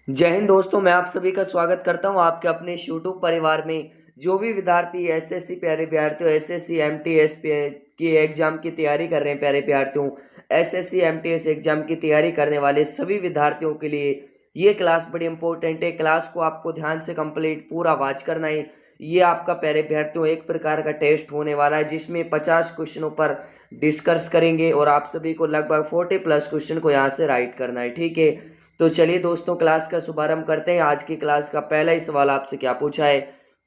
जय हिंद दोस्तों, मैं आप सभी का स्वागत करता हूं आपके अपने यूट्यूब परिवार में। जो भी विद्यार्थी एसएससी प्यारे विद्यार्थियों एसएससी एमटीएस की एग्जाम की तैयारी कर रहे हैं, प्यारे विद्यार्थियों एसएससी एमटीएस एग्जाम की तैयारी करने वाले सभी विद्यार्थियों के लिए ये क्लास बड़ी इंपॉर्टेंट है। क्लास को आपको ध्यान से कंप्लीट पूरा वॉच करना है। ये आपका प्यारे विद्यार्थियों एक प्रकार का टेस्ट होने वाला है जिसमें 50 क्वेश्चनों पर डिस्कस करेंगे और आप सभी को लगभग 40+ क्वेश्चन को यहाँ से राइट करना है। ठीक है, तो चलिए दोस्तों क्लास का शुभारंभ करते हैं। आज की क्लास का पहला ही सवाल आपसे क्या पूछा है।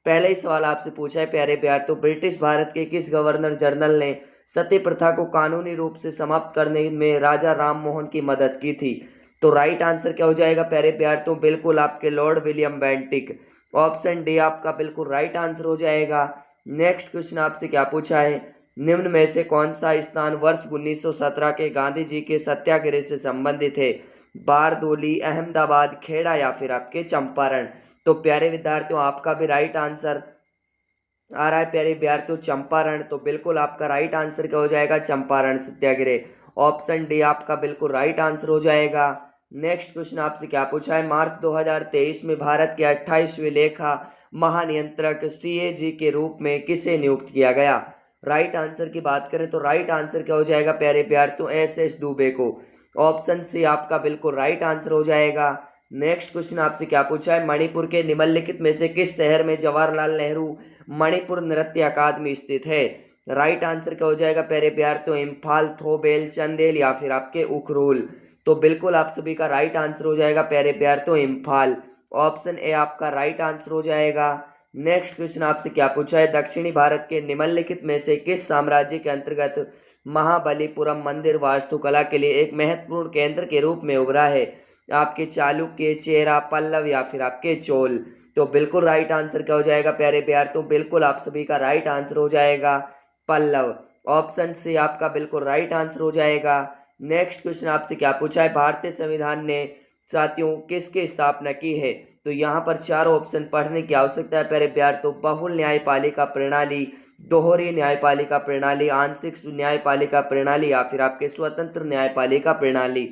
पहला ही सवाल आपसे पूछा है प्यारे प्यार, तो ब्रिटिश भारत के किस गवर्नर जनरल ने सती प्रथा को कानूनी रूप से समाप्त करने में राजा राम मोहन की मदद की थी। तो राइट आंसर क्या हो जाएगा प्यारे प्यार, तो बिल्कुल आपके Lord William Bentinck. Option D आपका बिल्कुल राइट आंसर हो जाएगा। नेक्स्ट क्वेश्चन आपसे क्या पूछा है, निम्न में से कौन सा स्थान वर्ष 1917 के गांधी जी के सत्याग्रह से संबंधित है। बारदोली, अहमदाबाद, खेड़ा या फिर आपके चंपारण। तो प्यारे विद्यार्थियों आपका भी राइट आंसर आ रहा है प्यारे विद्यार्थियों चंपारण। तो बिल्कुल आपका राइट आंसर क्या हो जाएगा, चंपारण सत्याग्रह। ऑप्शन डी आपका बिल्कुल राइट आंसर हो जाएगा। नेक्स्ट क्वेश्चन आपसे क्या पूछा है, मार्च 2023 में भारत के 28वें लेखा महानियंत्रक सीएजी के रूप में किसे नियुक्त किया गया। राइट आंसर की बात करें तो राइट आंसर क्या हो जाएगा प्यारे विद्यार्थियों एस दुबे को। ऑप्शन सी आपका बिल्कुल राइट आंसर हो जाएगा। नेक्स्ट क्वेश्चन आपसे क्या पूछा है, मणिपुर के निम्नलिखित में से किस शहर में जवाहरलाल नेहरू मणिपुर नृत्य अकादमी स्थित है। राइट आंसर क्या हो जाएगा प्यारे प्यार, तो इम्फाल, थोबेल, चंदेल या फिर आपके उखरूल। तो बिल्कुल आप सभी का राइट आंसर हो जाएगा प्यारे प्यार, तो इम्फाल। ऑप्शन ए आपका राइट आंसर हो जाएगा। नेक्स्ट क्वेश्चन आपसे क्या पूछा है, दक्षिणी भारत के निम्नलिखित में से किस साम्राज्य के अंतर्गत महाबलीपुरम मंदिर वास्तुकला के लिए एक महत्वपूर्ण केंद्र के रूप में उभरा है। आपके चालुक्य, चेरा, पल्लव या फिर आपके चोल। तो बिल्कुल राइट आंसर क्या हो जाएगा प्यारे प्यार, तो बिल्कुल आप सभी का राइट आंसर हो जाएगा पल्लव। ऑप्शन सी आपका बिल्कुल राइट आंसर हो जाएगा। नेक्स्ट क्वेश्चन आपसे क्या पूछा है, भारतीय संविधान ने साथियों किसकी स्थापना की है। तो यहाँ पर चार ऑप्शन पढ़ने की आवश्यकता है प्यारे प्यार, तो बहुल न्यायपालिका प्रणाली, दोहरी न्यायपालिका प्रणाली, आंशिक न्यायपालिका प्रणाली या फिर आपके स्वतंत्र न्यायपालिका प्रणाली।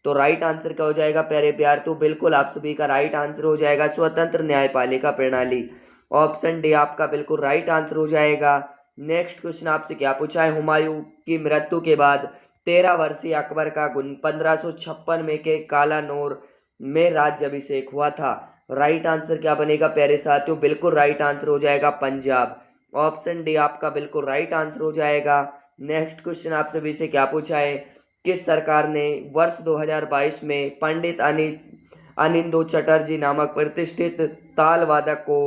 तो राइट आंसर क्या हो जाएगा प्यारे प्यार, तो बिल्कुल आप सभी का राइट आंसर हो जाएगा स्वतंत्र न्यायपालिका प्रणाली। ऑप्शन डी आपका बिल्कुल राइट आंसर हो जाएगा। नेक्स्ट क्वेश्चन आपसे क्या पूछा है, हुमायूं की मृत्यु के बाद 13 वर्षीय अकबर का 1556 में के कालानौर में राज्याभिषेक हुआ था। राइट आंसर क्या बनेगा प्यारे साथियों, बिल्कुल राइट आंसर हो जाएगा पंजाब। ऑप्शन डी आपका बिल्कुल राइट आंसर हो जाएगा। नेक्स्ट क्वेश्चन आप सभी से क्या पूछा है, किस सरकार ने वर्ष 2022 में पंडित अनिंदो चटर्जी नामक प्रतिष्ठित ताल वादक को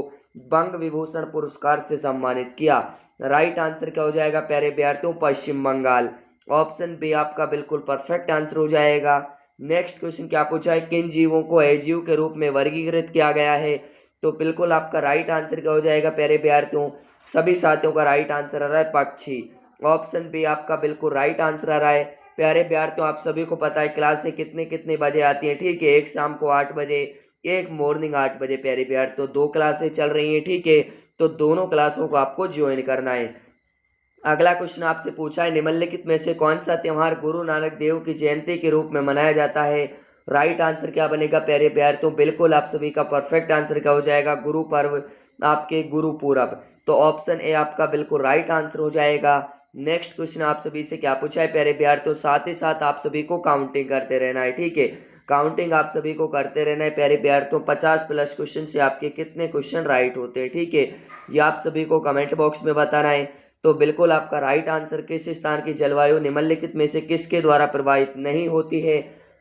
बंग विभूषण पुरस्कार से सम्मानित किया। राइट आंसर क्या हो जाएगा प्यारे विद्यार्थियों, पश्चिम बंगाल। ऑप्शन बी आपका बिल्कुल परफेक्ट आंसर हो जाएगा। नेक्स्ट क्वेश्चन क्या पूछा है, किन जीवों को अजीव के रूप में वर्गीकृत किया गया है। तो बिल्कुल आपका राइट आंसर क्या हो जाएगा प्यारे विद्यार्थियों, सभी साथियों का राइट आंसर आ रहा है पक्षी। ऑप्शन बी आपका बिल्कुल राइट आंसर आ रहा है। प्यारे विद्यार्थियों आप सभी को पता है क्लासें कितने कितने बजे आती हैं। ठीक है, एक शाम को 8 बजे, एक मॉर्निंग 8 बजे। प्यारे विद्यार्थियों तो 2 क्लासें चल रही हैं। ठीक है, तो दोनों क्लासों को आपको ज्वाइन करना है। अगला क्वेश्चन आपसे पूछा है, निम्नलिखित में से कौन सा त्यौहार गुरु नानक देव की जयंती के रूप में मनाया जाता है। राइट आंसर क्या बनेगा प्यारे प्यार, तो बिल्कुल आप सभी का परफेक्ट आंसर क्या हो जाएगा, गुरु पर्व, आपके गुरु पूरब। तो ऑप्शन ए आपका बिल्कुल राइट आंसर हो जाएगा। नेक्स्ट क्वेश्चन आप सभी से क्या पूछा है प्यारे प्यार, तो साथ ही साथ आप सभी को काउंटिंग करते रहना है। ठीक है, काउंटिंग आप सभी को करते रहना है प्यारे प्यार। तो 50+ क्वेश्चन से आपके कितने क्वेश्चन राइट होते हैं। ठीक है, ये आप सभी को कमेंट बॉक्स में बताना है। तो बिल्कुल आपका राइट आंसर, किस स्थान की जलवायु निम्नलिखित में से किसके द्वारा प्रभावित नहीं होती है।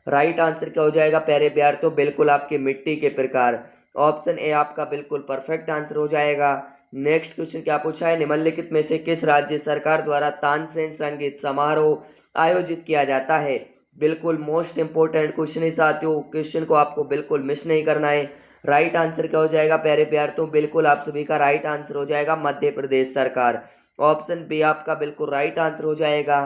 राइट आंसर क्या हो जाएगा प्यारे प्यार, तो बिल्कुल आपके मिट्टी के प्रकार। ऑप्शन ए आपका बिल्कुल परफेक्ट आंसर हो जाएगा। नेक्स्ट क्वेश्चन क्या पूछा है, निम्नलिखित में से किस राज्य सरकार द्वारा तानसेन संगीत समारोह आयोजित किया जाता है। बिल्कुल मोस्ट इंपोर्टेंट क्वेश्चन है साथियों, क्वेश्चन को आपको बिल्कुल मिस नहीं करना है। राइट आंसर क्या हो जाएगा प्यारे प्यार, तो बिल्कुल आप सभी का राइट आंसर हो जाएगा मध्य प्रदेश सरकार। ऑप्शन बी आपका बिल्कुल राइट आंसर हो जाएगा।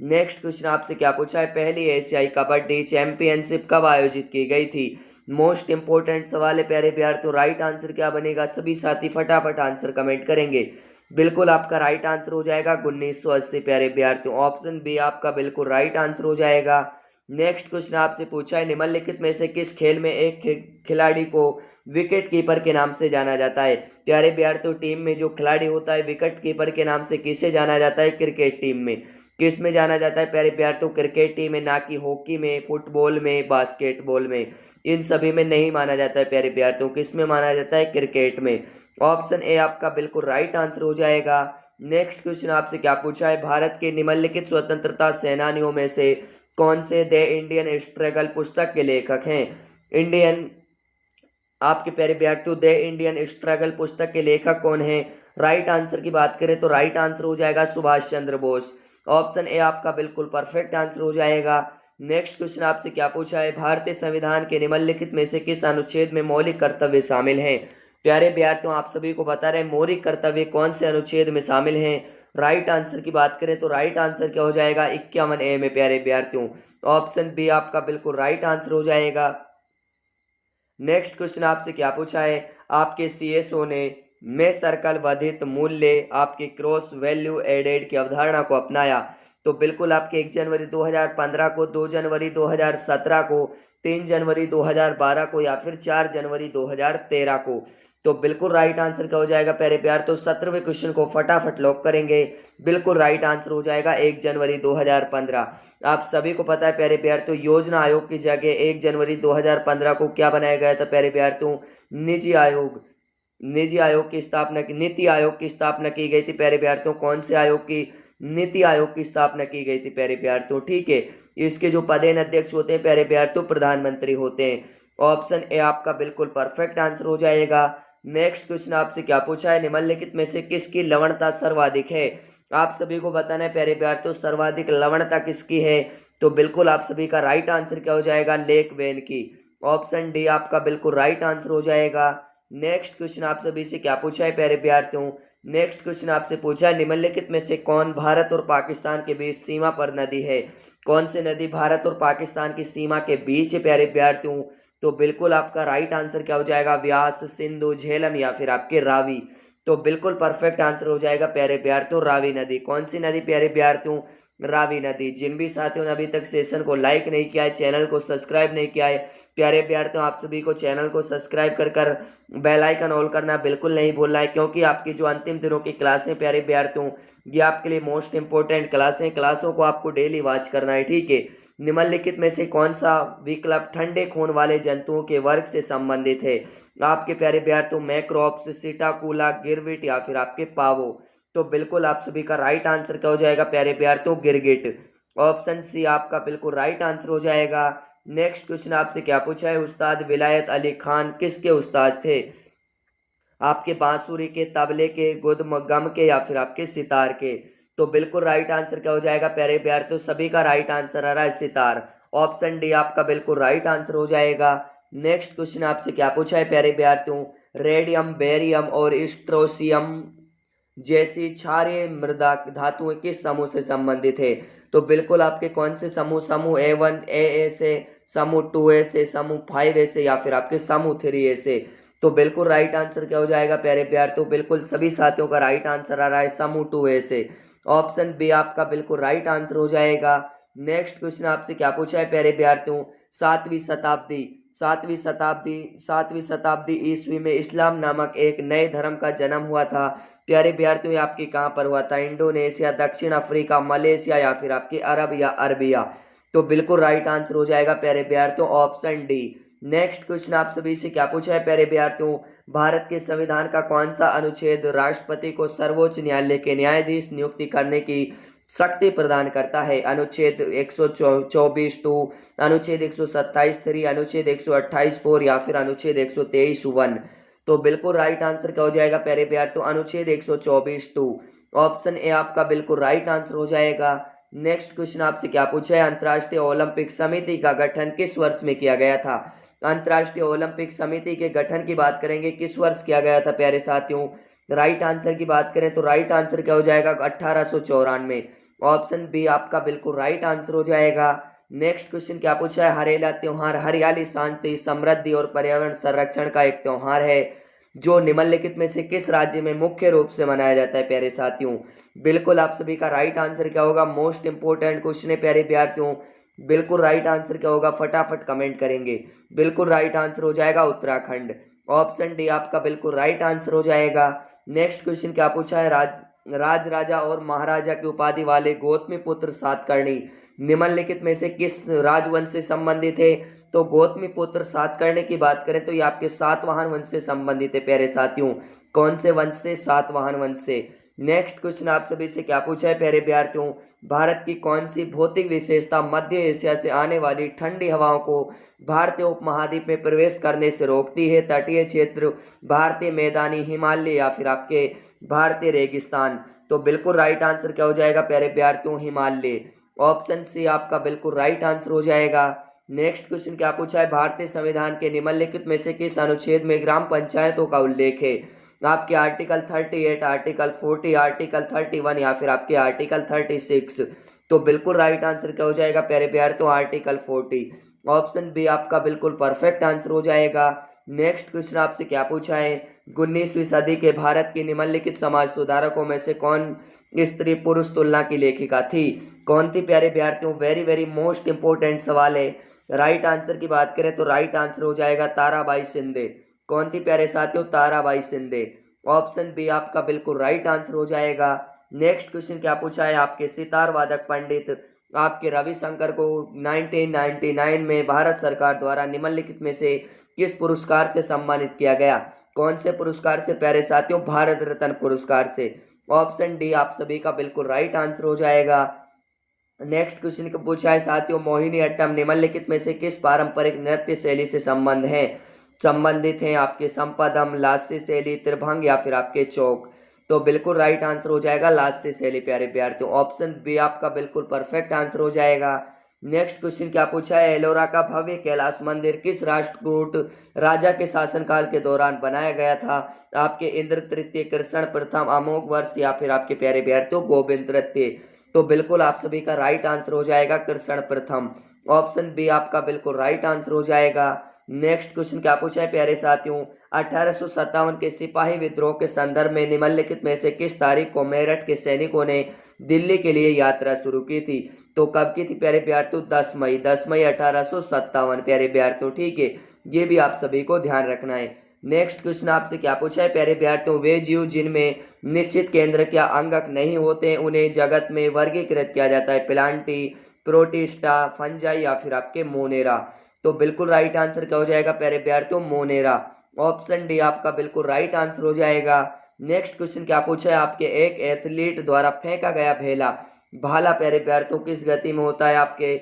नेक्स्ट क्वेश्चन आपसे क्या पूछा है, पहली एशियाई कबड्डी चैंपियनशिप कब आयोजित की गई थी। मोस्ट इंपोर्टेंट सवाल है प्यारे प्यार, तो राइट आंसर क्या बनेगा, सभी साथी फटाफट आंसर कमेंट करेंगे। बिल्कुल आपका राइट आंसर हो जाएगा 1980 प्यारे प्यार। तो ऑप्शन बी आपका बिल्कुल राइट आंसर हो जाएगा। नेक्स्ट क्वेश्चन आपसे पूछा है निम्नलिखित में से किस खेल में एक खिलाड़ी को विकेट कीपर के नाम से जाना जाता है। प्यारे विद्यार्थियों, टीम में जो खिलाड़ी होता है विकेट कीपर के नाम से किसे जाना जाता है? क्रिकेट टीम में। किस में जाना जाता है प्यारे विद्यार्थियों? क्रिकेट टीम में, ना कि हॉकी में, फुटबॉल में, बास्केटबॉल में, इन सभी में नहीं माना जाता है प्यारे विद्यार्थियों। किस में माना जाता है? क्रिकेट में। ऑप्शन ए आपका बिल्कुल राइट आंसर हो जाएगा। नेक्स्ट क्वेश्चन आपसे क्या पूछा है, भारत के निम्नलिखित स्वतंत्रता सेनानियों में से कौन से द इंडियन स्ट्रगल पुस्तक के लेखक हैं? इंडियन आपके प्यारे विद्यार्थियों, द इंडियन स्ट्रगल पुस्तक के लेखक कौन है? राइट आंसर की बात करें तो राइट आंसर हो जाएगा सुभाष चंद्र बोस। ऑप्शन ए आपका बिल्कुल परफेक्ट आंसर हो जाएगा। नेक्स्ट क्वेश्चन आपसे क्या पूछा है, भारतीय संविधान के निम्नलिखित में से किस अनुच्छेद में मौलिक कर्तव्य शामिल हैं? प्यारे विद्यार्थियों, आप सभी को बता रहे हैं मौलिक कर्तव्य कौन से अनुच्छेद में शामिल हैं। राइट आंसर की बात करें तो राइट आंसर क्या हो जाएगा? 51A में प्यारे विद्यार्थियों। ऑप्शन बी आपका बिल्कुल राइट आंसर हो जाएगा। नेक्स्ट क्वेश्चन आपसे क्या पूछा है, आपके सीएसओ ने में सर्कल वर्धित मूल्य आपके क्रॉस वैल्यू एडेड की अवधारणा को अपनाया। तो बिल्कुल आपके 1 जनवरी 2015 को, 2 जनवरी 2017 को, 3 जनवरी 2012 को या फिर 4 जनवरी 2013 को। तो बिल्कुल राइट आंसर क्या हो जाएगा प्यारे प्यार? तो 17वें क्वेश्चन को फटाफट लॉक करेंगे। बिल्कुल राइट आंसर हो जाएगा 1 जनवरी 2015। आप सभी को पता है प्यारे प्यार, तो योजना आयोग की जगह 1 जनवरी 2015 को क्या बनाया गया था प्यारे प्यार? तो निजी आयोग। निजी आयोग की स्थापना की, नीति आयोग की स्थापना की गई थी प्यारे प्यार। तो कौन से आयोग की? नीति आयोग की स्थापना की गई थी प्यारे प्यार। तो ठीक है, इसके जो पदेन अध्यक्ष होते हैं प्यारे प्यार तो प्रधानमंत्री होते हैं। ऑप्शन ए आपका बिल्कुल परफेक्ट आंसर हो जाएगा। नेक्स्ट क्वेश्चन आपसे क्या पूछा है, निम्नलिखित में से किसकी लवणता सर्वाधिक है? आप सभी को बताना है प्यारे प्यार, तो सर्वाधिक लवणता किसकी है? तो बिल्कुल आप सभी का राइट आंसर क्या हो जाएगा? लेक वेन की। ऑप्शन डी आपका बिल्कुल राइट आंसर हो जाएगा। नेक्स्ट क्वेश्चन आप सभी से क्या पूछा है प्यारे विद्यार्थियों, नेक्स्ट क्वेश्चन आपसे पूछा है निम्नलिखित में से कौन भारत और पाकिस्तान के बीच सीमा पर नदी है? कौन सी नदी भारत और पाकिस्तान की सीमा के बीच है प्यारे विद्यार्थियों? तो बिल्कुल आपका राइट आंसर क्या हो जाएगा? व्यास, सिंधु, झेलम या फिर आपके रावी। तो बिल्कुल परफेक्ट आंसर हो जाएगा प्यारे विद्यार्थियों रावी नदी। कौन सी नदी प्यारे विद्यार्थियों? रावी नदी। जिन भी साथियों ने अभी तक सेशन को लाइक नहीं किया है, चैनल को सब्सक्राइब नहीं किया है, प्यारे विद्यार्थियों आप सभी को चैनल को सब्सक्राइब कर बेल आइकन ऑल करना बिल्कुल नहीं भूलना है, क्योंकि आपकी जो अंतिम दिनों की क्लासें प्यारे विद्यार्थियों ये आपके लिए मोस्ट इंपॉर्टेंट क्लासें, क्लासों को आपको डेली वॉच करना है। ठीक है, निम्नलिखित में से कौन सा विकल्प ठंडे खून वाले जंतुओं के वर्ग से संबंधित है? आपके प्यारे विद्यार्थियों मैक्रोप्स, सीटाकूला, गिरगिट या फिर आपके पावो। तो बिल्कुल आप सभी का राइट आंसर क्या हो जाएगा प्यारे विद्यार्थियों? गिरगिट। ऑप्शन सी आपका बिल्कुल राइट आंसर हो जाएगा। नेक्स्ट क्वेश्चन आपसे क्या पूछा है, उस्ताद विलायत अली खान किसके उस्ताद थे? आपके बांसुरी के, तबले के, गुदम गम के या फिर आपके सितार के। तो बिल्कुल राइट आंसर क्या हो जाएगा प्यारे प्यार? तो सभी का राइट आंसर आ रहा है सितार। ऑप्शन डी आपका बिल्कुल राइट आंसर हो जाएगा। नेक्स्ट क्वेश्चन आपसे क्या पूछा है प्यारे विद्यार्थियों, रेडियम, बेरियम और स्ट्रोसियम जैसी क्षारीय मृदा धातुएं किस समूह से संबंधित है? तो बिल्कुल आपके कौन से समूह? समूह A1 AA से, समूह 2A से, समूह 5A से या फिर आपके समूह 3A से। तो बिल्कुल राइट आंसर क्या हो जाएगा प्यारे प्यार? तो बिल्कुल सभी साथियों का राइट आंसर आ रहा है समूह 2A से। ऑप्शन बी आपका बिल्कुल राइट आंसर हो जाएगा। नेक्स्ट क्वेश्चन आपसे क्या पूछा है प्यारे विद्यार्थियों, सातवीं शताब्दी ईस्वी में इस्लाम नामक एक नए धर्म का जन्म हुआ था। प्यारे विद्यार्थियों ये आपके कहाँ पर हुआ था? इंडोनेशिया, दक्षिण अफ्रीका, मलेशिया या फिर आपके अरब या अरबिया। तो बिल्कुल राइट आंसर हो जाएगा प्यारे विद्यार्थियों ऑप्शन डी। नेक्स्ट क्वेश्चन आप सभी से क्या पूछा है प्यारे विद्यार्थियों, भारत के संविधान का कौन सा अनुच्छेद राष्ट्रपति को सर्वोच्च न्यायालय के न्यायाधीश नियुक्ति करने की शक्ति प्रदान करता है? अनुच्छेद 124 2, अनुच्छेद 127 3, अनुच्छेद 128 4 या फिर अनुच्छेद 123 1। तो बिल्कुल राइट आंसर क्या हो जाएगा प्यारे प्यार? तो अनुच्छेद 124 2। ऑप्शन ए आपका बिल्कुल राइट आंसर हो जाएगा। नेक्स्ट क्वेश्चन आपसे क्या पूछा है, अंतर्राष्ट्रीय ओलंपिक समिति का गठन किस वर्ष में किया गया था? अंतर्राष्ट्रीय ओलंपिक समिति के गठन की बात करेंगे किस वर्ष किया गया था प्यारे साथियों? राइट आंसर की बात करें तो राइट आंसर क्या हो जाएगा? 1894। ऑप्शन बी आपका बिल्कुल राइट आंसर हो जाएगा। नेक्स्ट क्वेश्चन क्या पूछा है, हरेला त्योहार हरियाली, शांति, समृद्धि और पर्यावरण संरक्षण का एक त्योहार है जो निम्नलिखित में से किस राज्य में मुख्य रूप से मनाया जाता है प्यारे साथियों? बिल्कुल आप सभी का राइट आंसर क्या होगा? मोस्ट इंपोर्टेंट क्वेश्चन है प्यारे विद्यार्थियों, बिल्कुल राइट आंसर क्या होगा, फटाफट कमेंट करेंगे। बिल्कुल राइट आंसर हो जाएगा उत्तराखंड। ऑप्शन डी आपका बिल्कुल राइट आंसर हो जाएगा। नेक्स्ट क्वेश्चन क्या पूछा है, राज राजा और महाराजा की उपाधि वाले गौतमी पुत्र सातकर्णी निम्नलिखित में से किस राजवंश से संबंधित है। तो गौतमी पुत्र सातकर्णी की बात करें तो ये आपके सातवाहन वंश से संबंधित है प्यारे साथियों। कौन से वंश से, सातवाहन वंश से। नेक्स्ट क्वेश्चन आप सभी से क्या पूछा है प्यारे विद्यार्थियों, भारत की कौन सी भौतिक विशेषता मध्य एशिया से आने वाली ठंडी हवाओं को भारतीय उपमहाद्वीप में प्रवेश करने से रोकती है। तटीय क्षेत्र, भारतीय मैदानी, हिमालय या फिर आपके भारतीय रेगिस्तान। तो बिल्कुल राइट आंसर क्या हो जाएगा प्यारे विद्यार्थियों, हिमालय। ऑप्शन सी आपका बिल्कुल राइट आंसर हो जाएगा। नेक्स्ट क्वेश्चन क्या पूछा है, भारतीय संविधान के निम्नलिखित में से किस अनुच्छेद में ग्राम पंचायतों का उल्लेख है। आपके आर्टिकल 38, आर्टिकल 40, आर्टिकल 31 या फिर आपके आर्टिकल 36। तो बिल्कुल राइट आंसर क्या हो जाएगा प्यारे विद्यार्थियों, आर्टिकल 40। ऑप्शन बी आपका बिल्कुल परफेक्ट आंसर हो जाएगा। नेक्स्ट क्वेश्चन आपसे क्या पूछा है, 19वीं सदी के भारत के निम्नलिखित समाज सुधारकों में से कौन स्त्री पुरुष तुलना की लेखिका थी। कौन थी प्यारे विद्यार्थियों, वेरी वेरी मोस्ट इंपोर्टेंट सवाल है। राइट आंसर की बात करें तो राइट आंसर हो जाएगा ताराबाई शिंदे। कौन थी प्यारे साथियों, ताराबाई शिंदे। ऑप्शन बी आपका बिल्कुल राइट आंसर हो जाएगा। नेक्स्ट क्वेश्चन क्या पूछा है, आपके सितार वादक पंडित आपके रविशंकर को 1999 में भारत सरकार द्वारा निम्नलिखित में से किस पुरस्कार से सम्मानित किया गया। कौन से पुरस्कार से प्यारे साथियों, भारत रत्न पुरस्कार से। ऑप्शन डी आप सभी का बिल्कुल राइट आंसर हो जाएगा। नेक्स्ट क्वेश्चन को पूछा है साथियों, मोहिनी अट्टम निम्नलिखित में से किस पारंपरिक नृत्य शैली से संबंधित हैं। आपके संपदम, लास्य शैली, त्रिभंग या फिर आपके चौक। तो बिल्कुल राइट आंसर हो जाएगा लास्य शैली प्यारे विद्यार्थियों। ऑप्शन बी आपका बिल्कुल परफेक्ट आंसर हो जाएगा। नेक्स्ट क्वेश्चन क्या पूछा है, एलोरा का भव्य कैलाश मंदिर किस राष्ट्रकूट राजा के शासनकाल के दौरान बनाया गया था। आपके इंद्र तृतीय, कृष्ण प्रथम, अमोघ वर्ष या फिर आपके प्यारे विद्यार्थियों गोविंद तृतीय। तो बिल्कुल आप सभी का राइट आंसर हो जाएगा कृष्ण प्रथम। ऑप्शन बी आपका बिल्कुल राइट आंसर हो जाएगा। नेक्स्ट क्वेश्चन क्या पूछा है प्यारे साथियों, 1857 के सिपाही विद्रोह के संदर्भ में निम्नलिखित में से किस तारीख को मेरठ के सैनिकों ने दिल्ली के लिए यात्रा शुरू की थी। तो कब की थी प्यारे विद्यार्थियों, 10 मई 1857 प्यारे विद्यार्थियों, ठीक है। ये भी आप सभी को ध्यान रखना है। नेक्स्ट क्वेश्चन आपसे क्या पूछा है प्यारे विद्यार्थियों, वे जीव जिनमें निश्चित केंद्र या अंगक नहीं होते उन्हें जगत में वर्गीकृत किया जाता है। प्लांटी, प्रोटिस्टा, फंजाई या फिर आपके मोनेरा। तो बिल्कुल राइट आंसर क्या हो जाएगा प्यारे विद्यार्थियों, मोनेरा। ऑप्शन डी आपका बिल्कुल राइट आंसर हो जाएगा। नेक्स्ट क्वेश्चन क्या पूछा है, आपके एक एथलीट द्वारा फेंका गया भाला प्यारे विद्यार्थियों किस गति में होता है। आपके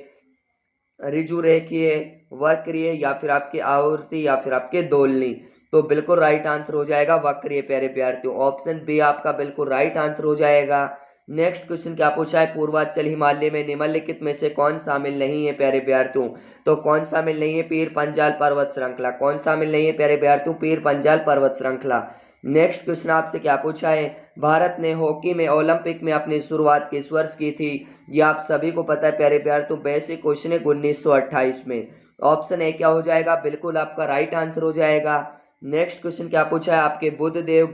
ऋजु रेखीय, वक्रीय या फिर आपके आवर्ती या फिर आपके दोलनी। तो बिल्कुल राइट आंसर हो जाएगा वक्रीय प्यारे विद्यार्थियों। ऑप्शन बी आपका बिल्कुल राइट आंसर हो जाएगा। नेक्स्ट क्वेश्चन क्या पूछा है, पूर्वांचल हिमालय में निम्नलिखित में से कौन शामिल नहीं है प्यारे विद्यार्थियों। तो कौन शामिल नहीं है, पीर पंजाल पर्वत श्रृंखला। कौन शामिल नहीं है प्यारे विद्यार्थियों, पीर पंजाल पर्वत श्रृंखला। नेक्स्ट क्वेश्चन आपसे क्या पूछा है, भारत ने हॉकी में ओलंपिक में अपनी शुरुआत किस वर्ष की थी। ये आप सभी को पता है प्यारे विद्यार्थियों, बेसिक क्वेश्चन है 1928 में। ऑप्शन ए क्या हो जाएगा, बिल्कुल आपका राइट आंसर हो जाएगा। नेक्स्ट क्वेश्चन क्या पूछा है, आपके बुद्धदेव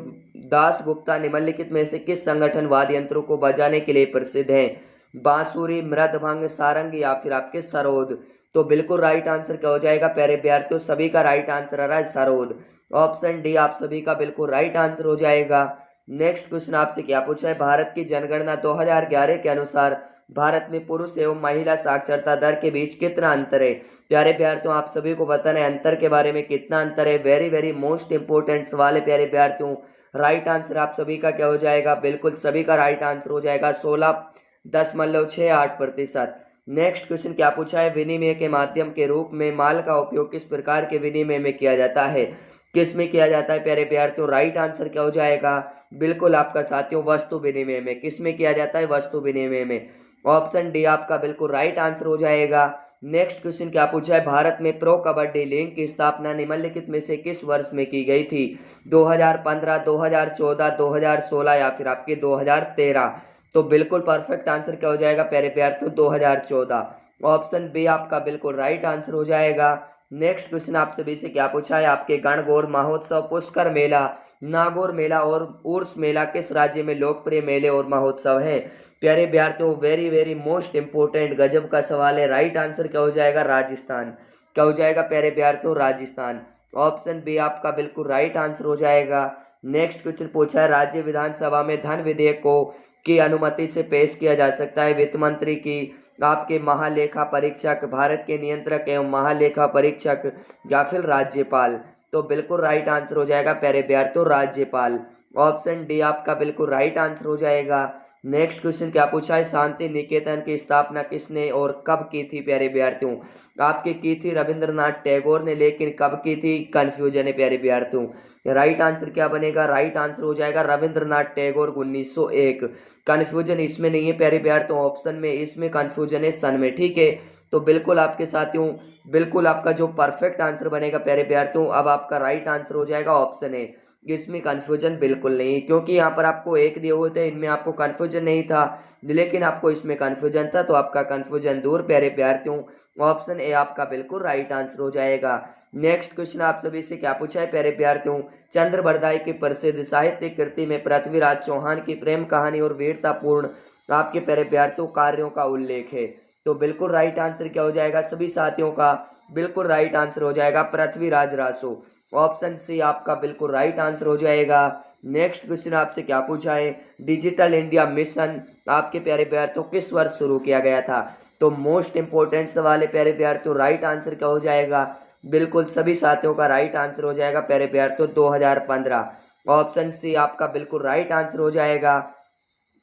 दास गुप्ता निम्नलिखित में से किस संगठन वाद्य यंत्रों को बजाने के लिए प्रसिद्ध है। बांसुरी, मृदभंग, सारंग या फिर आपके सरोद। तो बिल्कुल राइट आंसर क्या हो जाएगा प्यारे विद्यार्थियों, सभी का राइट आंसर आ रहा है सरोद। ऑप्शन डी आप सभी का बिल्कुल राइट आंसर हो जाएगा। नेक्स्ट क्वेश्चन आपसे क्या पूछा है, भारत की जनगणना 2011 के अनुसार भारत में पुरुष एवं महिला साक्षरता दर के बीच कितना अंतर है। प्यारे विद्यार्थियों आप सभी को बताना है अंतर के बारे में, कितना अंतर है। वेरी वेरी मोस्ट इंपोर्टेंट सवाल है प्यारे विद्यार्थियों। राइट आंसर आप सभी का क्या हो जाएगा, बिल्कुल सभी का राइट आंसर हो जाएगा 16.68%। नेक्स्ट क्वेश्चन क्या पूछा है, विनिमय के माध्यम के रूप में माल का उपयोग किस प्रकार के विनिमय में किया जाता है। किस में किया जाता है प्यारे विद्यार्थियों, राइट आंसर क्या हो जाएगा, बिल्कुल आपका साथियों वस्तु विनिमय में। किस में किया जाता है, वस्तु विनिमय में। ऑप्शन डी आपका बिल्कुल राइट आंसर हो जाएगा। नेक्स्ट क्वेश्चन क्या पूछा है, भारत में प्रो कबड्डी लीग की स्थापना निम्नलिखित में से किस वर्ष में की गई थी। 2015, 2014, 2016 या फिर आपके 2013। तो बिल्कुल परफेक्ट आंसर क्या हो जाएगा प्यारे विद्यार्थियों, 2014। ऑप्शन बी आपका बिल्कुल राइट आंसर हो जाएगा। नेक्स्ट क्वेश्चन आप सभी से क्या पूछा है, आपके गणगौर महोत्सव, पुष्कर मेला, नागौर मेला और उर्स मेला किस राज्य में लोकप्रिय मेले और महोत्सव है। प्यारे विद्यार्थियों, वेरी वेरी मोस्ट इंपोर्टेंट गजब का सवाल है। राइट आंसर क्या हो जाएगा, राजस्थान। क्या हो जाएगा प्यारे विद्यार्थियों, राजस्थान। ऑप्शन बी आपका बिल्कुल राइट आंसर हो जाएगा। नेक्स्ट क्वेश्चन पूछा है, राज्य विधानसभा में धन विधेयक को की अनुमति से पेश किया जा सकता है वित्त मंत्री की, आपके महालेखा परीक्षक, भारत के नियंत्रक एवं महालेखा परीक्षक या फिर राज्यपाल। तो बिल्कुल राइट आंसर हो जाएगा प्यारे विद्यार्थियों, राज्यपाल। ऑप्शन डी आपका बिल्कुल राइट आंसर हो जाएगा। नेक्स्ट क्वेश्चन क्या पूछा है, शांति निकेतन की स्थापना किसने और कब की थी प्यारे विद्यार्थियों। आपकी की थी रविंद्रनाथ टैगोर ने, लेकिन कब की थी, कंफ्यूजन है प्यारे विद्यार्थियों। राइट आंसर क्या बनेगा, राइट आंसर हो जाएगा रविंद्रनाथ टैगोर 1901। कंफ्यूजन इसमें नहीं है प्यारे विद्यार्थियों, ऑप्शन में, इसमें कंफ्यूजन है सन में। ठीक है, तो बिल्कुल आपके साथियों, बिल्कुल आपका जो परफेक्ट आंसर बनेगा प्यारे विद्यार्थियों, अब आपका राइट आंसर हो जाएगा ऑप्शन ए। इसमें कंफ्यूजन बिल्कुल नहीं, क्योंकि यहाँ पर आपको एक दिए हुए थे, इनमें आपको कंफ्यूजन नहीं था, लेकिन आपको इसमें कंफ्यूजन था, तो आपका कंफ्यूजन दूर प्यारे विद्यार्थियों। ऑप्शन ए आपका बिल्कुल राइट आंसर हो जाएगा। नेक्स्ट क्वेश्चन आप सभी से क्या पूछा है प्यारे विद्यार्थियों, चंद्र बरदाई की प्रसिद्ध साहित्यिक कृति में पृथ्वीराज चौहान की प्रेम कहानी और वीरतापूर्ण आपके प्यारे विद्यार्थियों कार्यों का उल्लेख है। तो बिल्कुल राइट आंसर क्या हो जाएगा सभी साथियों का, बिल्कुल राइट आंसर हो जाएगा पृथ्वीराज रासो। ऑप्शन सी आपका बिल्कुल राइट आंसर हो जाएगा। नेक्स्ट क्वेश्चन आपसे क्या पूछा है, डिजिटल इंडिया मिशन आपके प्यारे विद्यार्थियों किस वर्ष शुरू किया गया था। तो मोस्ट इंपोर्टेंट सवाल है प्यारे विद्यार्थियों, राइट आंसर क्या हो जाएगा, बिल्कुल सभी साथियों का राइट आंसर हो जाएगा प्यारे विद्यार्थियों 2015। ऑप्शन सी आपका बिल्कुल राइट आंसर हो जाएगा।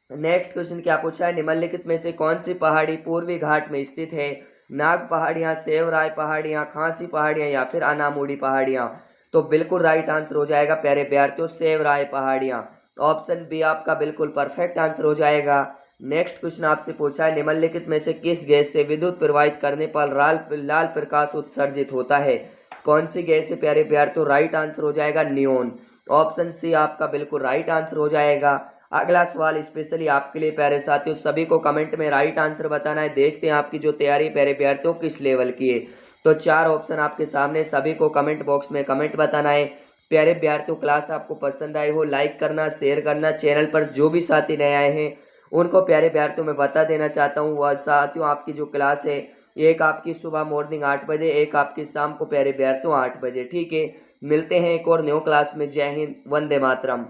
नेक्स्ट क्वेश्चन क्या पूछा है, निम्नलिखित में से कौन सी पहाड़ी पूर्वी घाट में स्थित है। नाग पहाड़ियाँ, सेवराय पहाड़ियाँ, खांसी पहाड़ियाँ या फिर अनामुड़ी पहाड़ियाँ। तो बिल्कुल राइट आंसर हो जाएगा प्यारे विद्यार्थियों सेवराय पहाड़ियाँ। ऑप्शन बी आपका बिल्कुल परफेक्ट आंसर हो जाएगा। नेक्स्ट क्वेश्चन आपसे पूछा है, निम्नलिखित में से किस गैस से विद्युत प्रवाहित करने पर लाल प्रकाश उत्सर्जित होता है। कौन सी गैस से प्यारे विद्यार्थियों, राइट आंसर हो जाएगा नियोन। ऑप्शन सी आपका बिल्कुल राइट आंसर हो जाएगा। अगला सवाल स्पेशली आपके लिए प्यारे साथियों, सभी को कमेंट में राइट आंसर बताना है। देखते हैं आपकी जो तैयारी प्यारे विद्यार्थियों किस लेवल की है। तो 4 ऑप्शन आपके सामने, सभी को कमेंट बॉक्स में कमेंट बताना है। प्यारे विद्यार्थियों, क्लास आपको पसंद आई हो लाइक करना, शेयर करना। चैनल पर जो भी साथी नए आए हैं उनको प्यारे विद्यार्थियों मैं बता देना चाहता हूँ, वह साथियों आपकी जो क्लास है, एक आपकी सुबह मॉर्निंग 8 बजे, एक आपकी शाम को प्यारे विद्यार्थियों 8 बजे। ठीक है, मिलते हैं एक और न्यू क्लास में। जय हिंद, वंदे मातरम।